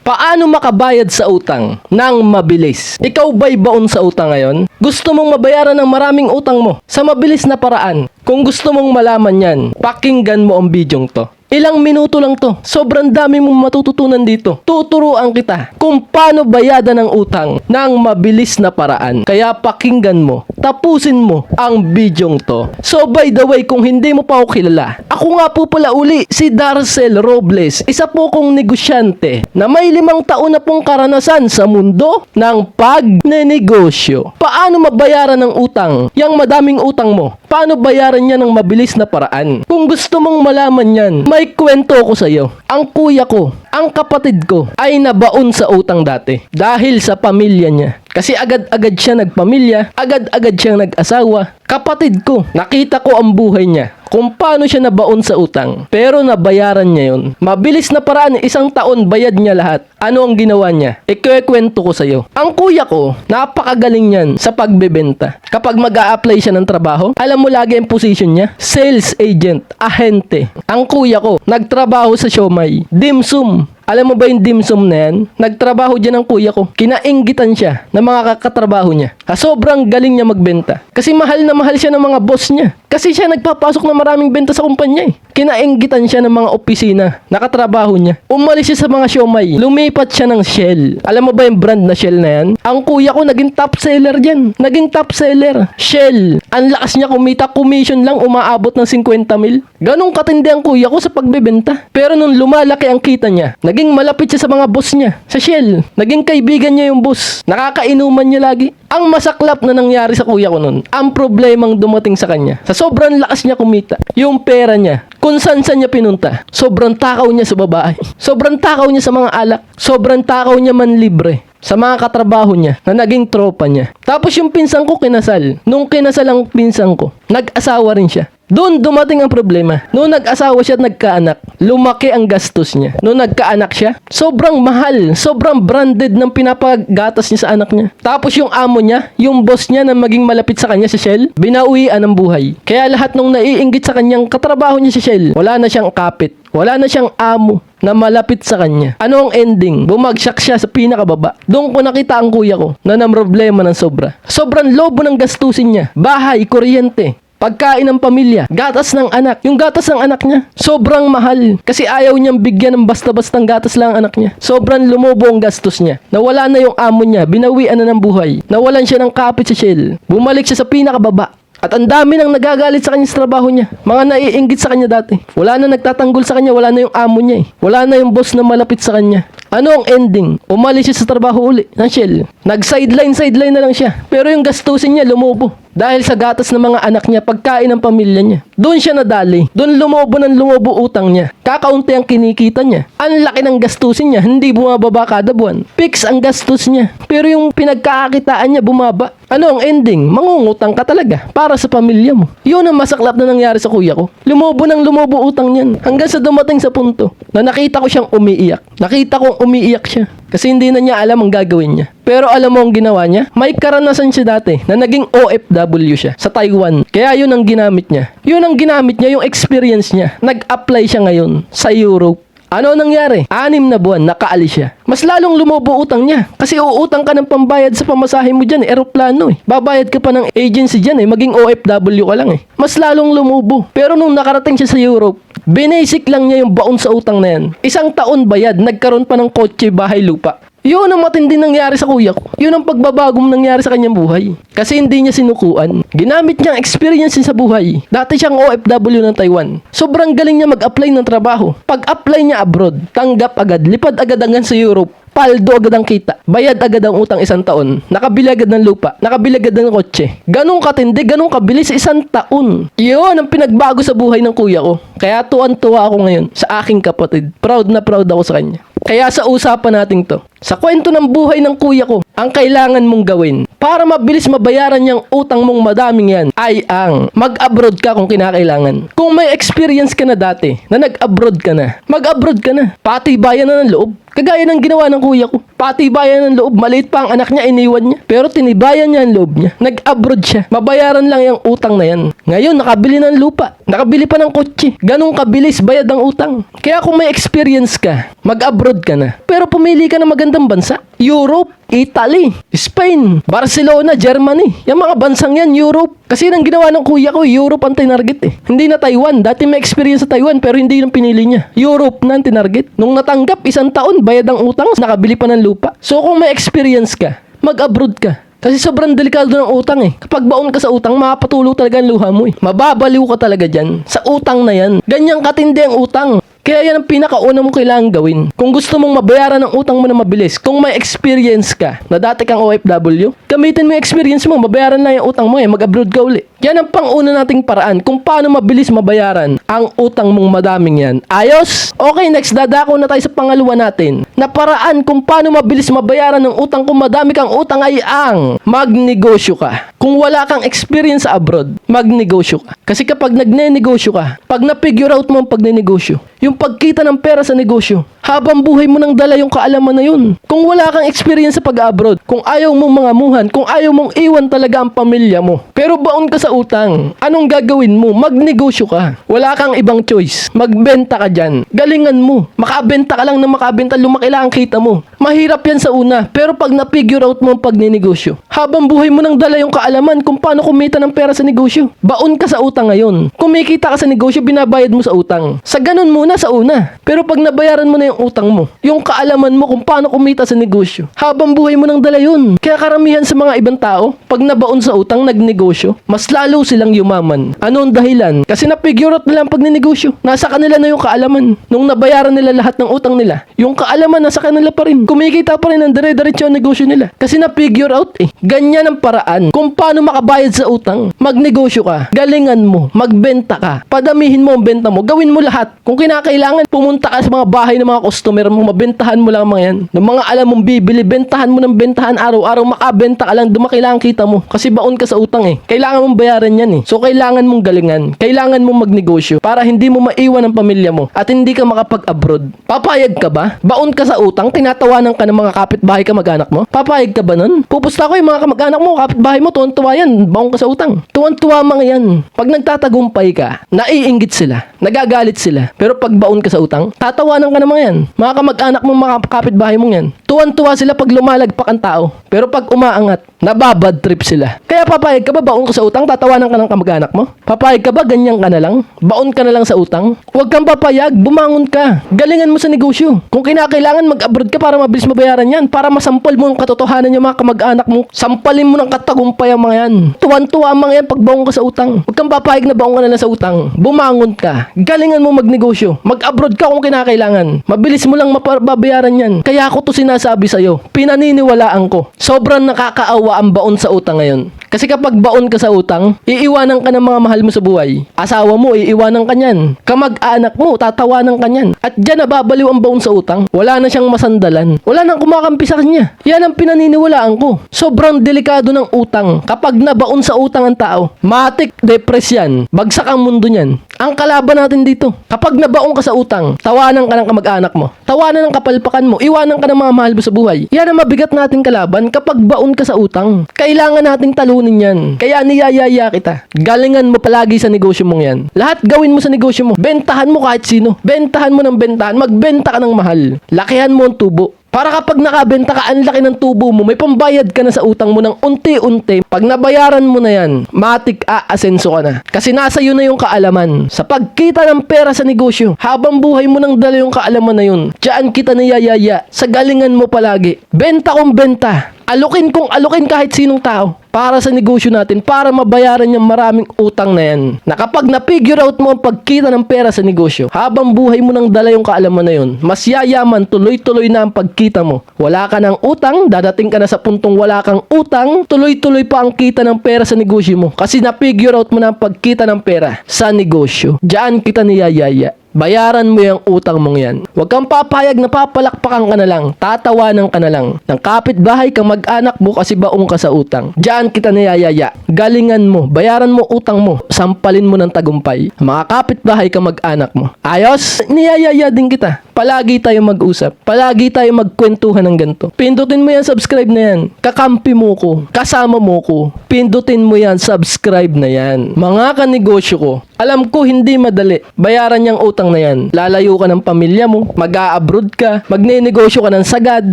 Paano makabayad sa utang ng mabilis? Ikaw ba'y baon sa utang ngayon? Gusto mong mabayaran ng maraming utang mo sa mabilis na paraan? Kung gusto mong malaman yan, pakinggan mo ang bidyong to. Ilang minuto lang to. Sobrang dami mong matututunan dito. Tuturuan kita kung paano bayadan ng utang ng mabilis na paraan. Kaya pakinggan mo. Tapusin mo ang bidyong to. So by the way, kung hindi mo pa ako kilala, ako nga po pala uli si Darcel Robles. Isa po kong negosyante na may 5 taon na pong karanasan sa mundo ng pagnenegosyo. Paano mabayaran ng utang? Yang madaming utang mo. Paano bayaran niya ng mabilis na paraan? Kung gusto mong malaman yan, may kwento ko sa iyo. Ang kuya ko, ang kapatid ko ay nabaon sa utang dati dahil sa pamilya niya. Kasi agad-agad siya nagpamilya, agad-agad siyang nag-asawa. Kapatid ko, nakita ko ang buhay niya kung paano siya nabaon sa utang. Pero nabayaran niya yun. Mabilis na paraan, 1 taon bayad niya lahat. Ano ang ginawa niya? Ikukwento ko sa iyo. Ang kuya ko, napakagaling niyan sa pagbebenta. Kapag mag-a-apply siya ng trabaho, alam mo lagi ang position niya? Sales agent, ahente. Ang kuya ko, nagtrabaho sa siomay, dimsum. Alam mo ba yung dimsum na yan? Nagtrabaho dyan ang kuya ko. Kinainggitan siya ng mga katrabaho niya. Sobrang galing niya magbenta. Kasi mahal na mahal siya ng mga boss niya. Kasi siya nagpapasok ng maraming benta sa kumpanya eh. Kinainggitan siya ng mga opisina. Nakatrabaho niya. Umalis siya sa mga siomay. Lumipat siya ng Shell. Alam mo ba yung brand na Shell na yan? Ang kuya ko naging top seller dyan. Naging top seller. Shell. Ang lakas niya kumita. Commission lang umaabot ng 50 mil. Ganong katindi ang kuya ko sa pagbebenta. Pero nung lumalaki ang kita niya, naging malapit siya sa mga boss niya. Sa Shell. Naging kaibigan niya yung boss. Nakakainuman niya lagi. Ang masaklap na nangyari sa kuya ko nun, ang problemang dumating sa kanya. Sa sobrang lakas niya kumita, yung pera niya, kung saan niya pinunta, sobrang takaw niya sa babae. Sobrang takaw niya sa mga alak. Sobrang takaw niya manlibre sa mga katrabaho niya na naging tropa niya. Tapos yung pinsan ko kinasal. Nung kinasal ang pinsan ko, nag-asawa rin siya. Doon dumating ang problema. Noong nag-asawa siya at nagkaanak, lumaki ang gastos niya. Noong nagkaanak siya, sobrang mahal, sobrang branded ng pinapagatas niya sa anak niya. Tapos yung amo niya, yung boss niya na maging malapit sa kanya sa Shell, binauwian ng buhay. Kaya lahat nung naiinggit sa kanyang katrabaho niya sa Shell, wala na siyang kapit, wala na siyang amo na malapit sa kanya. Ano ang ending? Bumagsak siya sa pinakababa. Doon ko nakita ang kuya ko na problema ng sobra. Sobrang lobo ng gastusin niya. Bahay, kuryente, pagkain ng pamilya, gatas ng anak. Yung gatas ng anak niya, sobrang mahal. Kasi ayaw niyang bigyan ng basta-bastang gatas lang ang anak niya. Sobrang lumobo ang gastos niya. Nawala na yung amo niya, binawian na ng buhay. Nawalan siya ng kapit sa Shell. Bumalik siya sa pinakababa. At ang dami nang nagagalit sa kanya sa trabaho niya. Mga naiinggit sa kanya dati. Wala na nagtatanggol sa kanya, wala na yung amo niya eh. Wala na yung boss na malapit sa kanya. Ano ang ending? Umalis siya sa trabaho uli ng Shell. Nag-sideline na lang siya. Pero yung gastusin niya lumobo. Dahil sa gatas ng mga anak niya, pagkain ng pamilya niya. Doon siya nadali. Doon lumobo ng lumobo utang niya. Kakaunti ang kinikita niya. Ang laki ng gastusin niya, hindi bumababa kada buwan. Fix ang gastos niya. Pero yung pinagkakakitaan niya bumaba. Ano ang ending? Mangungutang ka talaga para sa pamilya mo. Yun ang masaklap na nangyari sa kuya ko. Lumobo ng lumobo utang niyan. Hanggang sa dumating sa punto na nakita ko siyang umiiyak. Nakita kong umiiyak siya. Kasi hindi na niya alam ang gagawin niya. Pero alam mo ang ginawa niya? May karanasan siya dati na naging OFW siya sa Taiwan. Kaya yun ang ginamit niya. Yun ang ginamit niya, yung experience niya. Nag-apply siya ngayon sa Europe. Ano nangyari? 6 na buwan, nakaalis siya. Mas lalong lumobo utang niya. Kasi uutang ka ng pambayad sa pamasahe mo dyan, eroplano eh. Babayad ka pa ng agency dyan eh, maging OFW ka lang eh. Mas lalong lumobo. Pero nung nakarating siya sa Europe, binasic lang niya yung baon sa utang na yan. 1 taon bayad, nagkaroon pa ng kotse, bahay, lupa. Yun ang matindi nangyari sa kuya ko. Yun ang pagbabagong nangyari sa kanyang buhay. Kasi hindi niya sinukuan. Ginamit niya ang experience niya sa buhay. Dati siyang OFW ng Taiwan. Sobrang galing niya mag-apply ng trabaho. Pag-apply niya abroad, tanggap agad, lipad agad hanggang sa Europe. Paldo agad ang kita. Bayad agad ang utang 1 taon. Nakabili agad ng lupa. Nakabili agad ng kotse. Ganong katindi, ganong kabilis 1 taon. Yun ang pinagbago sa buhay ng kuya ko. Kaya tuwan-tuwa ako ngayon sa aking kapatid. Proud na proud ako sa kanya. Kaya sa usapan natin to, sa kwento ng buhay ng kuya ko, Ang kailangan mong gawin para mabilis mabayaran yung utang mong madaming yan ay ang mag-abroad ka kung kinakailangan. Kung may experience ka na dati na nag-abroad ka na, mag-abroad ka na. Patibayan na ng loob. Kagaya ng ginawa ng kuya ko. Patibayan ng loob. Maliit pa ang anak niya, iniwan niya. Pero tinibayan niya ang loob niya. Nag-abroad siya. Mabayaran lang yung utang na yan. Ngayon, nakabili ng lupa. Nakabili pa ng kotse. Ganong kabilis bayad ang utang. Kaya kung may experience ka, mag-abroad ka na. Pero pumili ka ng magandang bansa. Europe, Italy, Spain, Barcelona, Germany. Yung mga bansang yan, Europe. Kasi nang ginawa ng kuya ko, Europe ang tinarget eh. Hindi na Taiwan. Dati may experience sa Taiwan pero hindi yung pinili niya. Europe na ang tinarget. Nung natanggap, 1 taon, bayad ang utang, nakabili pa ng lupa. So kung may experience ka, mag-abroad ka. Kasi sobrang delikado ng utang eh. Kapag baon ka sa utang, makapatulo talaga ang luha mo eh. Mababaliw ka talaga dyan. Sa utang na yan. Ganyang katindi ang utang. Kaya yan ang pinakauna mong kailangan gawin. Kung gusto mong mabayaran ang utang mo na mabilis, kung may experience ka na dati kang OFW, gamitin mo yung experience mo, mabayaran lang yung utang mo eh, mag-abroad ka uli. Yan ang pang-una nating paraan kung paano mabilis mabayaran ang utang mong madaming yan. Ayos? Okay, next, dadako na tayo sa pangalawa natin na paraan kung paano mabilis mabayaran ng utang kung madami kang utang ay ang magnegosyo ka. Kung wala kang experience sa abroad, magnegosyo ka. Kasi kapag nagne-negosyo ka, pag na-figure out mo ang pagne-negosyo, yung pagkita ng pera sa negosyo, habang buhay mo nang dala yung kaalaman na yun. Kung wala kang experience sa pag-abroad, kung ayaw mong mangamuhan, kung ayaw mong iwan talaga ang pamilya mo, pero baon ka sa utang, anong gagawin mo? Magnegosyo ka. Wala kang ibang choice. Magbenta ka dyan. Galingan mo. Makabenta ka lang na makabenta, lumaki lang ang kita mo. Mahirap yan sa una, pero pag na-figure out mo ang pagnenegosyo, habang buhay mo nang dala yung kaalaman kung paano kumita ng pera sa negosyo. Baon ka sa utang ngayon. Kumikita ka sa negosyo, binabayad mo sa utang. Sa ganun muna sa una. Pero pag nabayaran mo na yung utang mo, yung kaalaman mo kung paano kumita sa negosyo, habang buhay mo nang dala yun. Kaya karamihan sa mga ibang tao, pag nabaon sa utang, nagnegosyo, mas lalo silang yumaman. Ano ang dahilan? Kasi na-figure out nila ang pagnenegosyo. Nasa kanila na yung kaalaman. Nung nabayaran nila lahat ng utang nila, yung kaalaman nasa kanila pa rin. Kumikita pa rin ang dire-diretso ang negosyo nila. Kasi na-figure out eh. Ganyan ang paraan kung paano makabayad sa utang. Magnegosyo ka. Galingan mo. Magbenta ka. Padamihin mo ang benta mo. Gawin mo lahat. Kung kinakailangan, pumunta ka sa mga bahay ng mga customer mo. Mabentahan mo lang mga yan. Ng mga alam mong bibili, bentahan mo ng bentahan araw-araw. Makabenta ka lang. Dumakailangan kita mo. Kasi baon ka sa utang eh. Kailangan mong bayaran yan eh. So kailangan mong galingan. Kailangan mong magnegosyo para hindi mo maiwan ang pamilya mo at hindi ka makapag-abroad. Papayag ka ba? Baon ka sa utang, tinatawanan ka ng mga kapitbahay kamag-anak mo? Papayag ka ba nun? Pupusta ko yung mga kamag-anak mo, kapitbahay mo, tuwan-tuwa yan. Baon ka sa utang. Tuwan-tuwa mga yan. Pag nagtatagumpay ka, naiinggit sila. Nagagalit sila. Pero pag baon ka sa utang, tatawanan ka ng mga yan. Mga kamag-anak mo, mga kapitbahay mo yan. Tuwan-tuwa sila pag lumalagpak ang tao. Pero pag umaangat, nababad trip sila. Kaya papayag ka ba baon ka sa utang, tatawanan ka ng kamag-anak mo? Papayag ka ba ganyan ka na lang? Baon ka na lang sa utang? Huwag kang papayag, bumangon ka. Galingan mo sa negosyo. Kung kinakailangan mag-abroad ka para mabilis mabayaran yan, para masampal mo ang katotohanan yung mga kamag-anak mo, sampalin mo ng katagumpay ang mga yan. Tuwan-tuwa ang mga yan pag baon ka sa utang. Huwag kang papayag na baon ka na lang sa utang. Bumangon ka. Galingan mo magnegosyo. Mag-abroad ka kung kinakailangan. Mabilis mo lang mababayaran yan. Kaya ako to sinasabi sa'yo. Pinaniniwalaan ko. Sobrang nakakaawa ang baon sa utang ngayon. Kasi kapag baon ka sa utang, iiwanan ka ng mga mahal mo sa buhay. Asawa mo, iiwanan ka niyan. Kamag-anak mo, tatawanan ka niyan. At dyan nababaliw ang baon sa utang. Wala na siyang masandalan. Wala nang kumakampi sa kanya. Yan ang pinaniniwalaan ko. Sobrang delikado ng utang. Kapag nabaon sa utang ang tao, matik, depress yan. Bagsak ang mundo niyan. Ang kalaban natin dito, kapag nabaon ka sa utang, tawanan ka ng kamag-anak mo. Tawanan ng kapalpakan mo. Iwanan ka ng mga mahal mo sa buhay. Yan ang mabigat nating kalaban kapag baon ka sa utang. Kailangan nating talunin yan. Kaya niyayaya kita. Galingan mo palagi sa negosyo mong yan. Lahat gawin mo sa negosyo mo. Bentahan mo kahit sino. Bentahan mo ng bentahan. Magbenta ka ng mahal. Lakihan mo ang tubo. Para kapag nakabenta ka, ang laki ng tubo mo, may pambayad ka na sa utang mo ng unti-unti. Pag nabayaran mo na yan, matik aasenso ka na. Kasi nasa iyo na yung kaalaman. Sa pagkita ng pera sa negosyo, habang buhay mo nang dala yung kaalaman na yun, diyan kita niyayaya. Sa galingan mo palagi. Benta kong benta. Alukin kong alukin kahit sinong tao para sa negosyo natin, para mabayaran yung maraming utang na yan. Na kapag na-figure out mo ang pagkita ng pera sa negosyo, habang buhay mo nang dala yung kaalaman na yun, mas yayaman, tuloy-tuloy na ang pagkita mo. Wala ka ng utang, dadating ka na sa puntong wala kang utang, tuloy-tuloy pa ang kita ng pera sa negosyo mo. Kasi na-figure out mo na ang pagkita ng pera sa negosyo. Diyan kita niyayaya. Bayaran mo yung utang mong yan. Huwag kang papayag na papalakpakan ka na lang, tatawanan ka na lang ng kapitbahay kang mag-anak mo kasi baong ka sa utang. Diyan kita niyayaya. Galingan mo, bayaran mo utang mo, sampalin mo ng tagumpay. Mga kapitbahay kang mag-anak mo. Ayos? Niyayaya din kita. Palagi tayo mag-usap. Palagi tayo magkwentuhan ng ganito. Pindutin mo yan, subscribe na yan. Kakampi mo ko. Kasama mo ko. Pindutin mo yan, subscribe na yan. Mga kanegosyo ko, alam ko hindi madali. Bayaran yung utang na yan. Lalayo ka ng pamilya mo. Mag-a-abroad ka. Magne-negosyo ka ng sagad.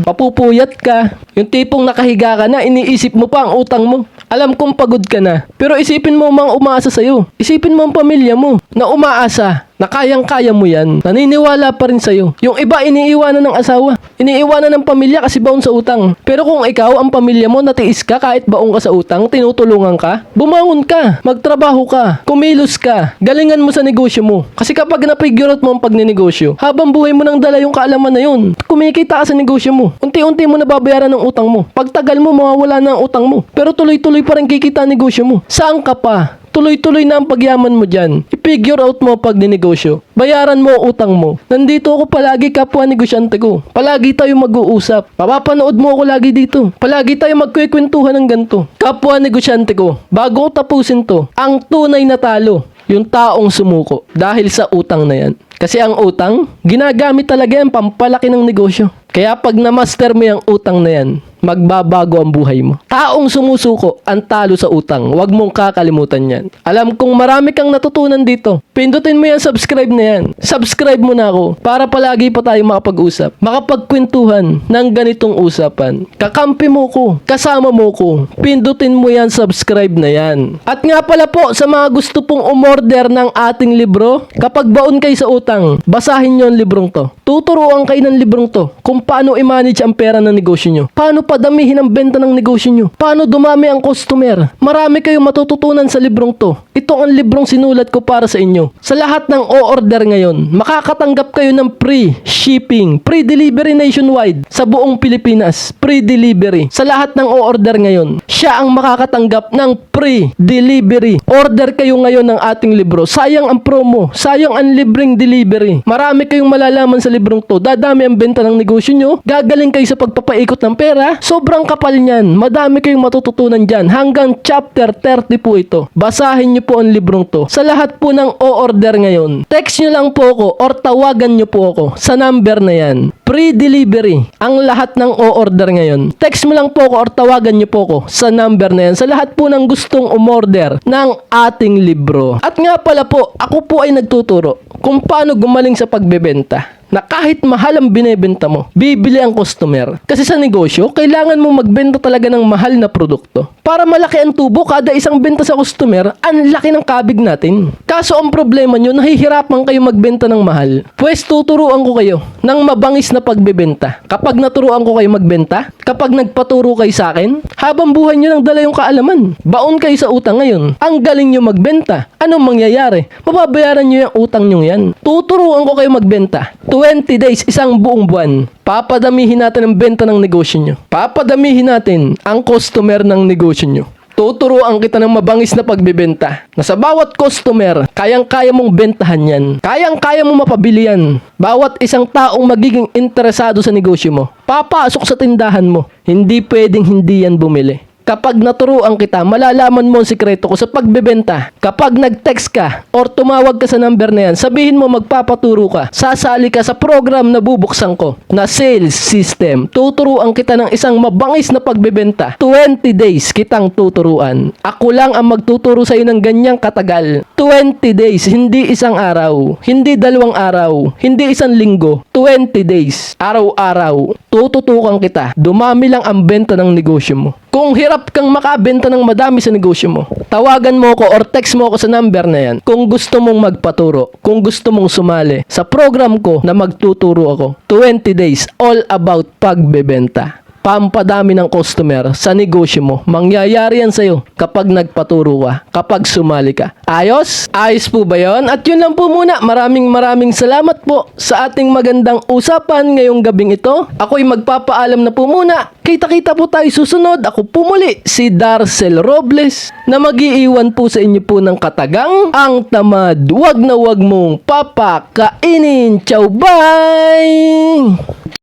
Papupuyat ka. Yung tipong nakahiga ka na, iniisip mo pa ang utang mo. Alam kong pagod ka na. Pero isipin mo mang umaasa sa'yo. Isipin mo ang pamilya mo na umaasa na kayang-kaya mo yan. Naniniwala pa rin sa'yo. Yung iba iniiwanan ng asawa. Iniiwanan ng pamilya kasi baon sa utang. Pero kung ikaw, ang pamilya mo, natiis ka kahit baon ka sa utang, tinutulungan ka, bumangon ka, magtrabaho ka, kumilos ka, galingan mo sa negosyo mo. Kasi kapag napigurot mo ang pagninegosyo, habang buhay mo nang dala yung kaalaman na yun, kumikita ka sa negosyo mo. Unti-unti mo nababayaran ng utang mo. Pagtagal mo, mawawala na ang utang mo. Pero tuloy-tuloy pa rin kikita ang negosyo mo. Saan ka pa? Tuloy-tuloy na ang pagyaman mo dyan. I-figure out mo pag ninegosyo. Bayaran mo ang utang mo. Nandito ako palagi, kapwa negosyante ko. Palagi tayo mag-uusap. Papapanood mo ako lagi dito. Palagi tayo magkwekwentuhan ng ganito. Kapwa negosyante ko, bago ko tapusin to, ang tunay na talo, yung taong sumuko dahil sa utang na yan. Kasi ang utang, ginagamit talaga yan pampalaki ng negosyo. Kaya pag na-master mo yung utang na yan, magbabago ang buhay mo. Taong sumusuko ang talo sa utang. Huwag mong kakalimutan yan. Alam kong marami kang natutunan dito. Pindutin mo yan, subscribe na yan. Subscribe mo na ako para palagi pa tayo makapag-usap. Makapagkwentuhan ng ganitong usapan. Kakampi mo ko. Kasama mo ko. Pindutin mo yan, subscribe na yan. At nga pala po, sa mga gusto pong umorder ng ating libro, kapag baon kayo sa utang, basahin nyo ang librong to. Tuturuan kayo ng librong to kung paano i-manage ang pera ng negosyo nyo. Paano padamihin ang benta ng negosyo nyo. Paano dumami ang customer. Marami kayong matututunan sa librong to. Ito ang librong sinulat ko para sa inyo. Sa lahat ng o-order ngayon, makakatanggap kayo ng free shipping, free delivery nationwide sa buong Pilipinas. Free delivery. Sa lahat ng o-order ngayon, siya ang makakatanggap ng free delivery. Order kayo ngayon ng ating libro. Sayang ang promo. Sayang ang libreng delivery. Marami kayong malalaman sa librong to. Dadami ang benta ng negosyo nyo. Gagaling kayo sa pagpapaikot ng pera. Sobrang kapal niyan. Madami kayong matututunan dyan. Hanggang chapter 30 po ito. Basahin nyo po ang librong to. Sa lahat po ng o-order ngayon, text nyo lang po ako or tawagan nyo po ako sa number na yan. Free delivery. Ang lahat ng o-order ngayon. Text mo lang po ako or tawagan nyo po ako sa number na yan. Sa lahat po ng gustong umorder ng ating libro. At nga pala po, ako po ay nagtuturo kung paano gumaling sa pagbebenta. Na kahit mahal ang binebenta mo, bibili ang customer. Kasi sa negosyo, kailangan mo magbenta talaga ng mahal na produkto. Para malaki ang tubo, kada isang benta sa customer, ang laki ng kabig natin. Kaso ang problema nyo, nahihirapan kayo magbenta ng mahal. Pwes tuturuan ko kayo ng mabangis na pagbebenta. Kapag naturuan ko kayo magbenta, kapag nagpaturo kayo sa akin, habang buhay nyo nang dala yung kaalaman. Baon kayo sa utang ngayon. Ang galing nyo magbenta. Anong mangyayari? Mababayaran nyo yung utang nyo yan. Tuturuan ko kayo magbenta. 20 days, isang buong buwan. Papadamihin natin ang benta ng negosyo nyo. Papadamihin natin ang customer ng negosyo nyo. Tuturuan kita ng mabangis na pagbebenta. Na sa bawat customer, kayang-kaya mong bentahan yan. Kayang-kaya mong mapabili yan. Bawat isang taong magiging interesado sa negosyo mo, papasok sa tindahan mo. Hindi pwedeng hindi yan bumili. Kapag naturuan kita, malalaman mo ang sikreto ko sa pagbebenta. Kapag nag-text ka or tumawag ka sa number na yan, sabihin mo magpapaturo ka. Sasali ka sa program na bubuksan ko na sales system. Tuturuan kita ng isang mabangis na pagbebenta. 20 days kitang tuturuan. Ako lang ang magtuturo sa iyo ng ganyang katagal. 20 days, hindi isang araw, hindi 2 araw, hindi isang linggo. 20 days, araw-araw. Tututukan kita. Dumami lang ang benta ng negosyo mo. Kung hirap kang makabenta ng madami sa negosyo mo, tawagan mo ko or text mo ako sa number na yan kung gusto mong magpaturo, kung gusto mong sumali sa program ko na magtuturo ako. 20 days, all about pagbebenta. pampadami ng customer sa negosyo mo. Mangyayari yan sa'yo kapag nagpaturo ka, kapag sumali ka. Ayos? Ayos po ba yun? At yun lang po muna. Maraming salamat po sa ating magandang usapan ngayong gabing ito. Ako'y magpapaalam na po muna. Kita-kita po tayo susunod. Ako po muli, si Darcel Robles, na mag-iiwan po sa inyo po ng katagang ang tamad. Wag na wag mong papakainin. Ciao, bye!